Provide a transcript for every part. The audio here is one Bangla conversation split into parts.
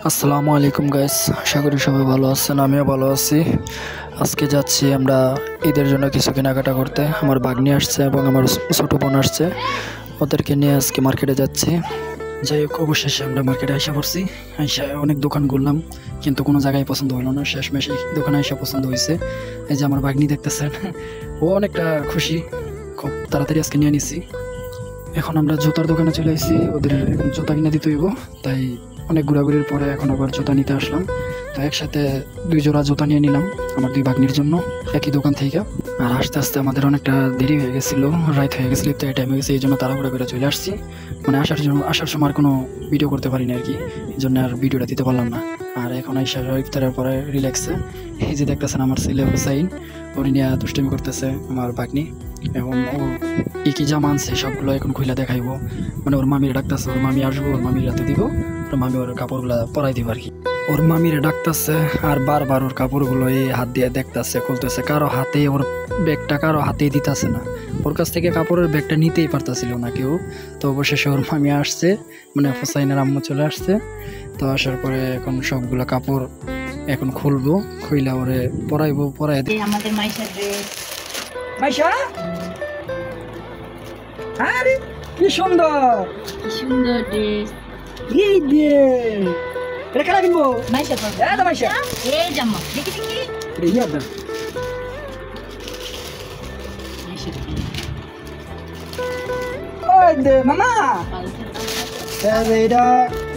আসসালামু আলাইকুম গাইস, আশা করি সবাই ভালো আছেন। আমিও ভালো আছি। আজকে যাচ্ছি আমরা ঈদের জন্য কিছু কেনাকাটা করতে। আমার ভাগ্নি আসছে এবং আমার ছোটো বোন আসছে, ওদেরকে নিয়ে আজকে মার্কেটে যাচ্ছি। যাই হোক, অবশেষে আমরা মার্কেটে এসে পড়ছি। অনেক দোকান ঘুরলাম কিন্তু কোনো জায়গায় পছন্দ হলো না। শেষমেশ এই দোকানে এসে পছন্দ হয়েছে। এই যে আমার ভাগ্নি দেখতেছেন, ও অনেকটা খুশি, খুব তাড়াতাড়ি আজকে নিয়ে নিছি। এখন আমরা জুতার দোকানে চলে এসেছি, ওদের জুতা কিনে দিতে হইব। তাই অনেক ঘোরাঘুরির পরে এখন আবার জুতা নিতে আসলাম। তো একসাথে 2 জোড়া জুতা নিয়ে নিলাম আমার 2 ভাগ্নির জন্য একই দোকান থেকে। আর আস্তে আস্তে আমাদের অনেকটা দেরি হয়ে গেছিলো, রাত হয়ে গেছিলো, তো এই টাইম হয়ে গেছে। এই জন্য তাড়াহুড়া করে চলে আসছি। মানে আসার সময় আর কোনো ভিডিও করতে পারিনি আর কি, এই জন্য আর ভিডিওটা দিতে পারলাম না। আর এখন ইফতারের পরে রিল্যাক্সে এই যে দেখতেছেন আমার ছেলে হুসাইন, ওর নিয়ে দুষ্টামি করতেছে আমার ভাগ্নি। এখন ও কি জামা আনছে সবগুলো এখন খুলে দেখাইবো। মানে ওর মামির ডাকতেছে, ওর মামি আসবো, ওর মামির রাতে দিব, ওর মামি ওর কাপড়গুলো পরাই দিব আর কি। ওর মামিরে ডাকতেছে আর বারবার ওর কাপড়গুলো এই হাত দিয়ে দেখতেছে, খুলতেছে। কারো হাতে ওর ব্যাগটা কারো হাতেই দিতেছে না। ওর কাছ থেকে কাপড়ের ব্যাগটা নিতেই পারতেছিল না কেউ। তো অবশেষে ওর মামি আসছে, মানে হুসাইনের আম্মু চলে আসছে। তো আসার পরে এখন সবগুলো কাপড় এখন খুলবো, খুইলা ওরে পরাইবো, পরাই আমাদের মাইশা ড্রেস। মাইশা, আরে কি সুন্দর, কি সুন্দর ড্রেস। এই দে এটা কেন কিনবো? মাইশা পরবে। এই তো মাইশা, এই জামা দেখি দেখি। এটা ইয়া দা মাইশা ওই দে মামা। এটা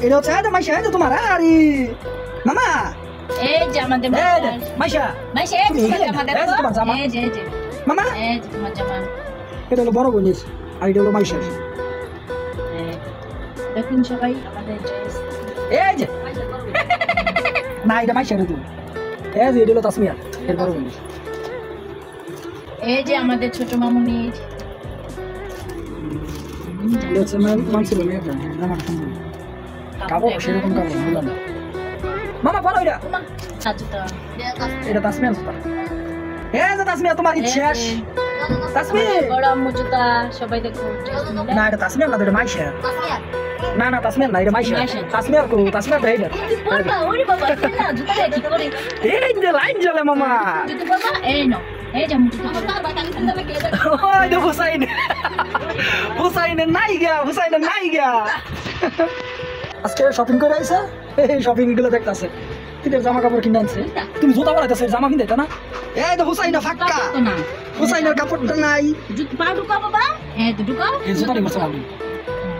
এটা হচ্ছে এটা মাইশা, এটা তোমার। আরে মামা, এই যে আমাদের মাইশা, মাইশা এই যে তোমার জামা দেখো। তোমার জামা। এই যে মামা, এই যে তোমার জামা। এটা হলো বড় বোনের আর এটা হলো মাইশার। দেখুন সবাই আমাদের ড্রেস। এই যে না, এটা মাইশার। তো এই যে এটা হলো তাসমিয়া, এর বড় বোনের। এই যে আমাদের ছোট মামুনির। এটা হচ্ছে মানছিল মেয়েটা, আমার সুন্দর কাপড়, সেরকম কাপড় বললাম না। মামা বলো এটা, সাজুটা এটা তাসমিয়া জুতা। এই যে তাসমিয়া তোমার ইচ্ছে। তাসমিয়া বড় আম্মু জুতা। সবাই দেখো না, এটা তাসমিয়া না, এটা মাইশা। না না, তাসমিয়া না, এটা মাইশা। তাসমিয়া কো, তাসমিয়া তো এটা। ওরে বাবা, না জুতা কি করে? এই যে লাইন জ্বলে মামা। জুতা বাবা এই নাও, এই যে আম্মু জুতা বাবা কান কান দাও কে দাও। ওই দেখো হুসাইন, হুসাইনের নাইগা, হুসাইনের নাইগা। আজকে শপিং করে আইসা, এই শপিং গুলো দেখতাছে। তিনের জামা কাপড় কিনে আনছে। তুমি জুতা পরাইতেছো, জামা কিনতে না? এই তো হুসাইনা ফাক্কা, না হুসাইনের কাপড়টা নাই। জুতা পা ঢুকা বাবা। এই তো ঢুকা। এই জুতা নিয়ে বসে আলু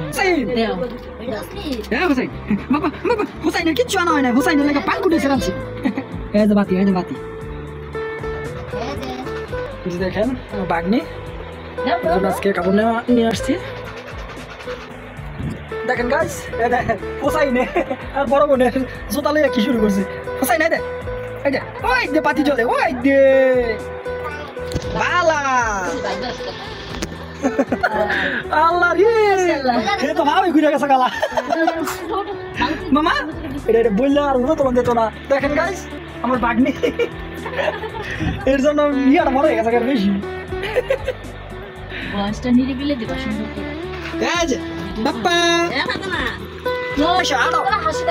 হুসাইন। দেও এই হুসাইন, বাবা বাবা, হুসাইনের কিচ্ছু আনা হয় না। হুসাইনের লাগে পান কুটে ছেড়াচ্ছি। এই যে বাতি, এই যে বাতি। এই যে দেখেন আমার বাগনি, আজকে কাপড় নিয়ে আসছি। দেখেন গাইস, হুসাইনে আর বড় বোনের জুতা লইয়া কি শুরু করছে। হুসাইন এই দে, এই দে, ওই দে পাতি জ্বলে, ওই দে বালা। আল্লাহ রে, এ তো ভাবে ঘুরে গেছে গালা। মামা এটা বললে আর উড়ো তোলন দিত না। দেখেন গাইস আমার বাগনি, এর জন্য ইয়াটা মরে গেছে বেশি। বয়সটা নিরিবিলে দিবা সুন্দর করে। এই যে বাপ্পা,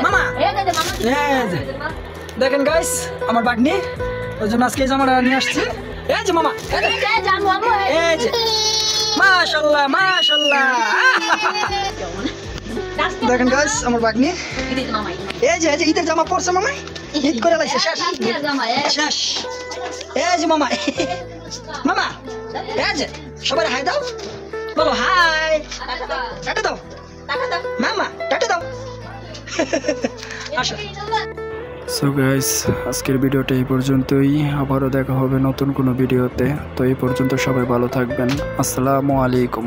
মামা দেখেন গাইস আমার বাগনি, ওই জন্য আজকে জামাটা নিয়ে আসছি। এই যে মামা, এই যে মাশাআল্লাহ মাশাআল্লাহ। দেখেন গাইস আমার বাগনি, এই যে ঈদের জামা পরছে মামা, ঈদ করে লাইছে শেষ শেষ। এই যে মামা, মামা এই যে সবাই হাই দাও, বলো হাই, টাটা দাও মামা, টাটা দাও। সো গাইস আজকের ভিডিওটা এই পর্যন্তই, আবারও দেখা হবে নতুন কোনো ভিডিওতে। তো এই পর্যন্ত সবাই ভালো থাকবেন। আসসালামু আলাইকুম।